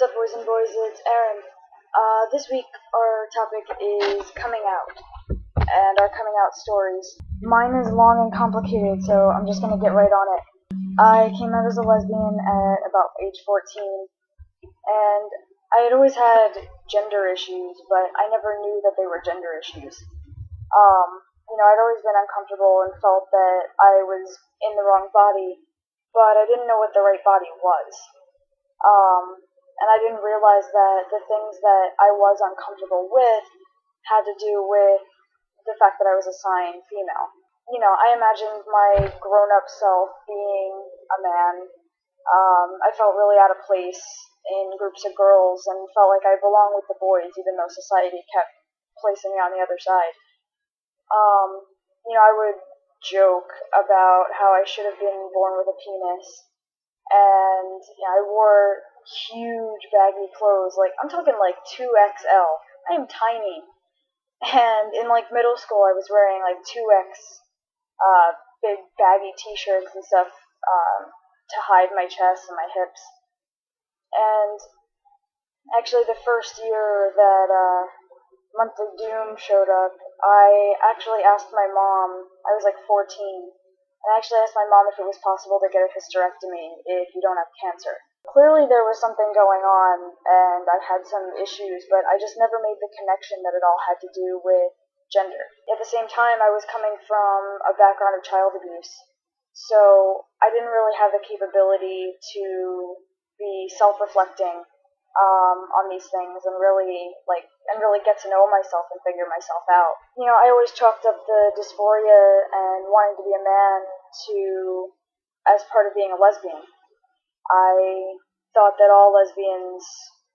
What's up, boys and boys? It's Aaron. This week our topic is coming out, and our coming out stories. Mine is long and complicated, so I'm just gonna get right on it. I came out as a lesbian at about age 14, and I had always had gender issues, but I never knew that they were gender issues. I'd always been uncomfortable and felt that I was in the wrong body, but I didn't know what the right body was. And I didn't realize that the things that I was uncomfortable with had to do with the fact that I was assigned female. I imagined my grown-up self being a man. I felt really out of place in groups of girls and felt like I belonged with the boys, even though society kept placing me on the other side. I would joke about how I should have been born with a penis, and I wore huge baggy clothes, I'm talking 2XL. I am tiny. And in middle school I was wearing 2X big baggy t-shirts and stuff to hide my chest and my hips. And actually the first year that Monthly Doom showed up, I actually asked my mom, I was 14, and I actually asked my mom if it was possible to get a hysterectomy if you don't have cancer. Clearly there was something going on, and I had some issues, but I just never made the connection that it all had to do with gender. At the same time, I was coming from a background of child abuse, so I didn't really have the capability to be self-reflecting on these things and really get to know myself and figure myself out. I always chalked up the dysphoria and wanting to be a man as part of being a lesbian. I thought that all lesbians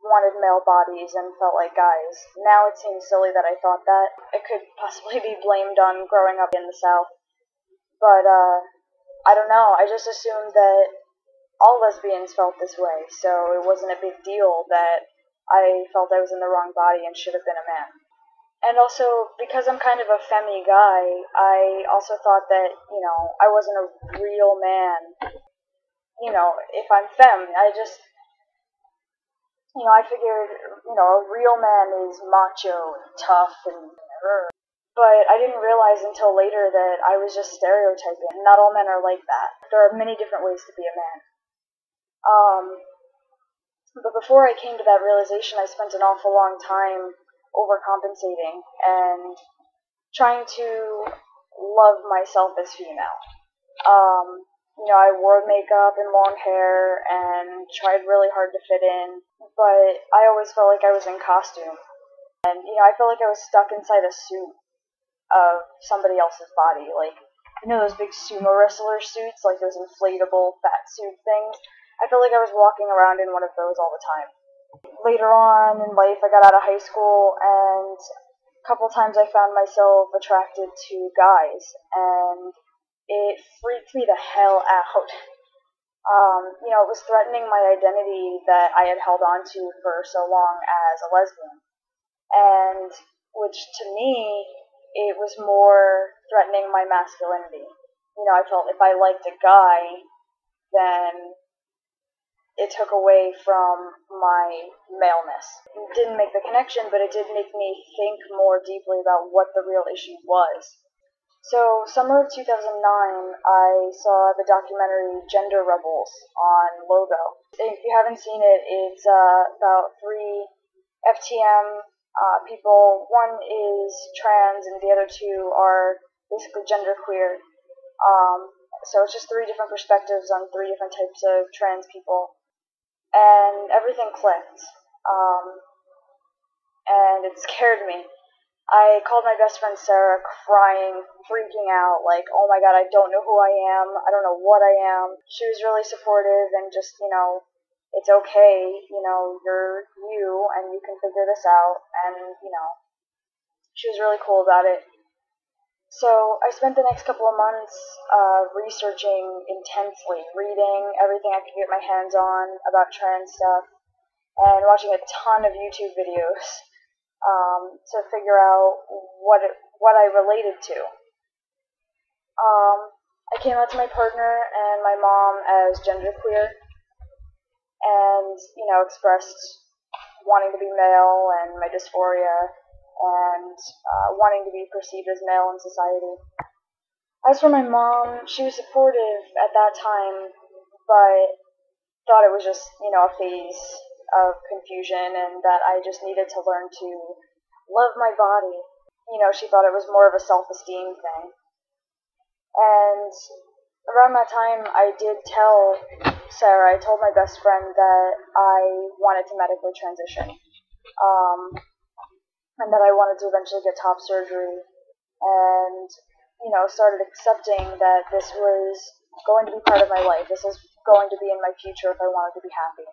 wanted male bodies and felt like guys. Now it seems silly that I thought that. It could possibly be blamed on growing up in the South. But, I don't know. I just assumed that all lesbians felt this way, so it wasn't a big deal that I felt I was in the wrong body and should have been a man. And also, because I'm kind of a femmy guy, I also thought that, I wasn't a real man. If I'm femme, I figured, a real man is macho and tough and but I didn't realize until later that I was just stereotyping. Not all men are like that. There are many different ways to be a man. But before I came to that realization, I spent an awful long time overcompensating and trying to love myself as female. I wore makeup and long hair and tried really hard to fit in, but I always felt like I was in costume. And, I felt like I was stuck inside a suit of somebody else's body. Those big sumo wrestler suits, those inflatable fat suit things? I felt like I was walking around in one of those all the time. Later on in life, I got out of high school, and a couple times I found myself attracted to guys, and it freaked me the hell out. It was threatening my identity that I had held on to for so long as a lesbian. And, which to me, it was more threatening my masculinity. I felt if I liked a guy, then it took away from my maleness. It didn't make the connection, but it did make me think more deeply about what the real issue was. So, summer of 2009, I saw the documentary Gender Rebels on Logo. If you haven't seen it, it's about 3 FTM people. One is trans, and the other 2 are basically genderqueer. So it's just 3 different perspectives on 3 different types of trans people. And everything clicked. And it scared me. I called my best friend Sarah, crying, freaking out, oh my god, I don't know who I am, I don't know what I am. She was really supportive and just, it's okay, you're you, and you can figure this out, and, she was really cool about it. So I spent the next couple of months researching intensely, reading everything I could get my hands on about trans stuff, and watching a ton of YouTube videos to figure out what I related to. I came out to my partner and my mom as genderqueer, and, expressed wanting to be male and my dysphoria and wanting to be perceived as male in society. As for my mom, she was supportive at that time, but thought it was just, a phase of confusion and that I just needed to learn to love my body. She thought it was more of a self-esteem thing. And around that time, I did tell Sarah, I told my best friend that I wanted to medically transition, and that I wanted to eventually get top surgery, and, started accepting that this was going to be part of my life. This was going to be in my future if I wanted to be happy.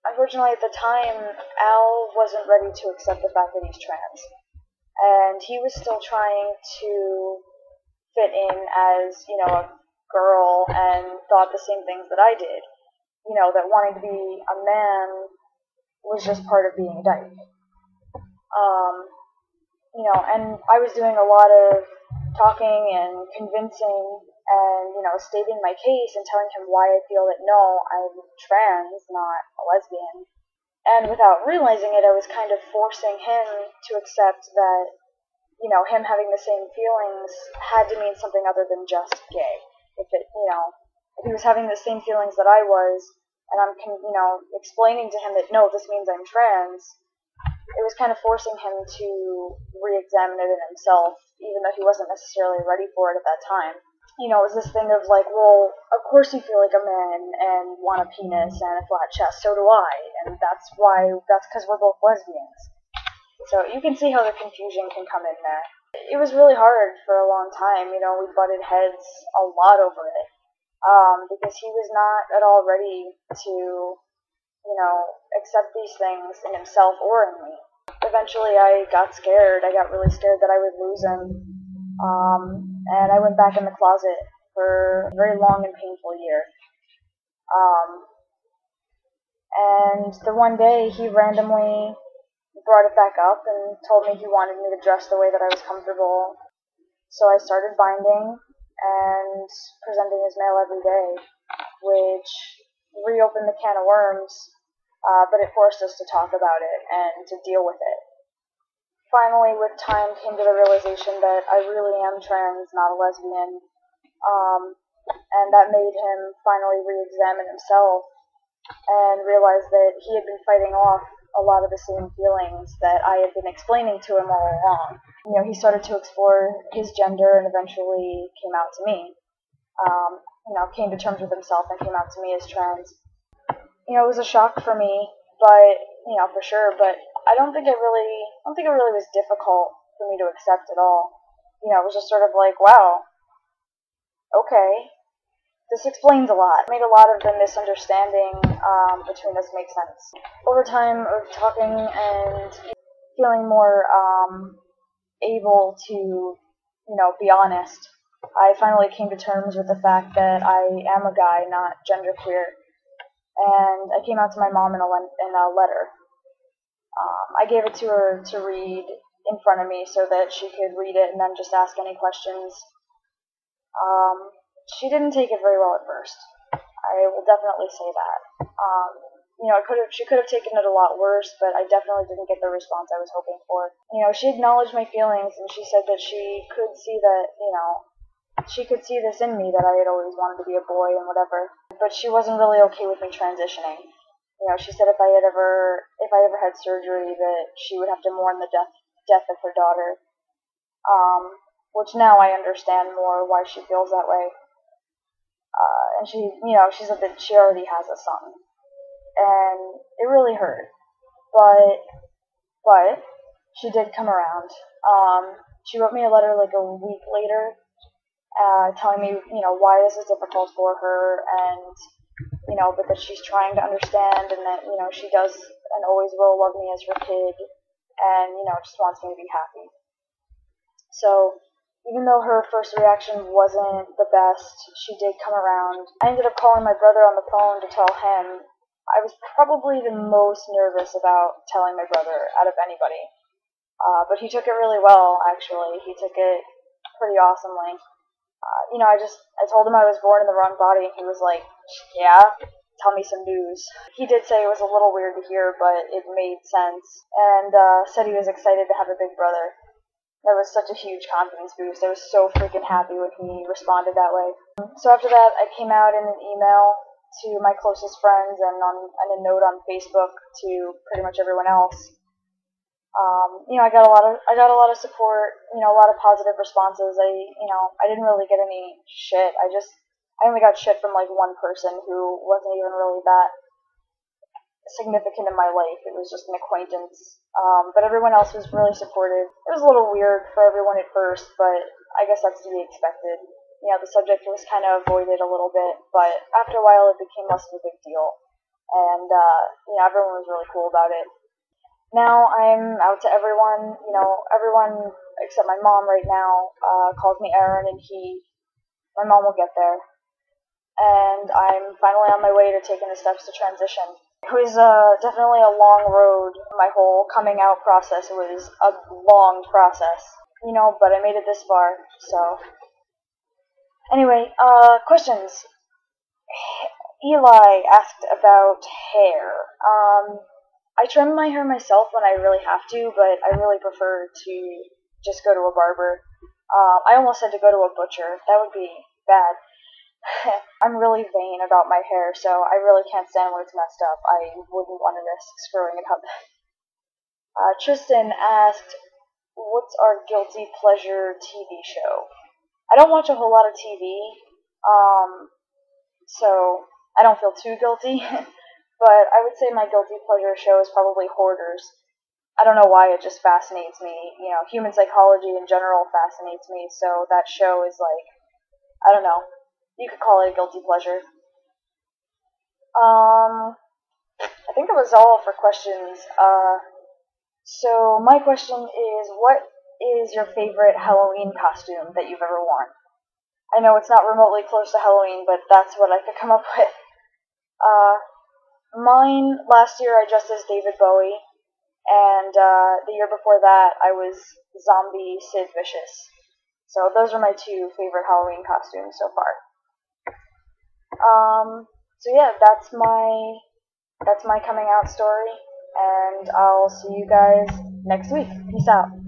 Unfortunately, at the time, Al wasn't ready to accept the fact that he's trans, and he was still trying to fit in as, a girl and thought the same things that I did. That wanting to be a man was just part of being a dyke. And I was doing a lot of talking and convincing and, stating my case and telling him why I feel that no, I'm trans, not a lesbian. And without realizing it, I was kind of forcing him to accept that, him having the same feelings had to mean something other than just gay. If he was having the same feelings that I was, and I'm, explaining to him that no, this means I'm trans, it was kind of forcing him to re-examine it in himself, even though he wasn't necessarily ready for it at that time. It was this thing of like, well, of course you feel like a man and want a penis and a flat chest, so do I, and that's because we're both lesbians. So you can see how the confusion can come in there. It was really hard for a long time, we butted heads a lot over it, because he was not at all ready to, accept these things in himself or in me. Eventually I got scared. I got really scared that I would lose him. And I went back in the closet for a very long and painful year. And the one day he randomly brought it back up and told me he wanted me to dress the way that I was comfortable. So I started binding and presenting as male every day, which reopened the can of worms, but it forced us to talk about it and to deal with it. Finally, with time, came to the realization that I really am trans, not a lesbian, and that made him finally re-examine himself and realize that he had been fighting off a lot of the same feelings that I had been explaining to him all along. He started to explore his gender and eventually came out to me. Came to terms with himself and came out to me as trans. It was a shock for me, but, for sure, but I don't think it really was difficult for me to accept at all. It was just sort of like, wow, okay, this explains a lot. It made a lot of the misunderstanding between us make sense. Over time of talking and feeling more able to, be honest, I finally came to terms with the fact that I am a guy, not genderqueer, and I came out to my mom in a letter. I gave it to her to read in front of me so that she could read it and then just ask any questions. She didn't take it very well at first. I will definitely say that. She could have taken it a lot worse, but I definitely didn't get the response I was hoping for. She acknowledged my feelings and she said that she could see that, she could see this in me, that I had always wanted to be a boy and whatever, but she wasn't really okay with me transitioning. She said if I ever had surgery, that she would have to mourn the death of her daughter, which now I understand more why she feels that way. And she said that she already has a son, and it really hurt, but she did come around. She wrote me a letter like a week later, telling me, why this is difficult for her, and, but that she's trying to understand, and that, she does and always will love me as her kid, and, just wants me to be happy. So, even though her first reaction wasn't the best, she did come around. I ended up calling my brother on the phone to tell him. I was probably the most nervous about telling my brother out of anybody. But he took it really well, actually. He took it pretty awesomely. I told him I was born in the wrong body, and he was like, yeah, tell me some news. He did say it was a little weird to hear, but it made sense, and said he was excited to have a big brother. That was such a huge confidence boost. I was so freaking happy when he responded that way. So after that, I came out in an email to my closest friends and a note on Facebook to pretty much everyone else. I got a lot of support. A lot of positive responses. I didn't really get any shit. I only got shit from like one person who wasn't even really that significant in my life. It was just an acquaintance. But everyone else was really supportive. It was a little weird for everyone at first, but I guess that's to be expected. The subject was kind of avoided a little bit, but after a while it became less of a big deal. And, everyone was really cool about it. Now I'm out to everyone. Everyone except my mom right now calls me Aaron, and my mom will get there. And I'm finally on my way to taking the steps to transition. It was definitely a long road. My whole coming out process was a long process, but I made it this far, so. Anyway, questions. Eli asked about hair. I trim my hair myself when I really have to, but I really prefer to just go to a barber. I almost said to go to a butcher. That would be bad. I'm really vain about my hair, so I really can't stand when it's messed up. I wouldn't want to risk screwing it up. Tristan asked, what's our guilty pleasure TV show? I don't watch a whole lot of TV, so I don't feel too guilty, but I would say my guilty pleasure show is probably Hoarders. I don't know why, it just fascinates me. Human psychology in general fascinates me, so that show is like, I don't know. You could call it a guilty pleasure. I think that was all for questions. So my question is, what is your favorite Halloween costume that you've ever worn? I know it's not remotely close to Halloween, but that's what I could come up with. Mine, last year I dressed as David Bowie, and the year before that I was zombie Sid Vicious. So those are my two favorite Halloween costumes so far. So yeah, that's my coming out story, and I'll see you guys next week. Peace out.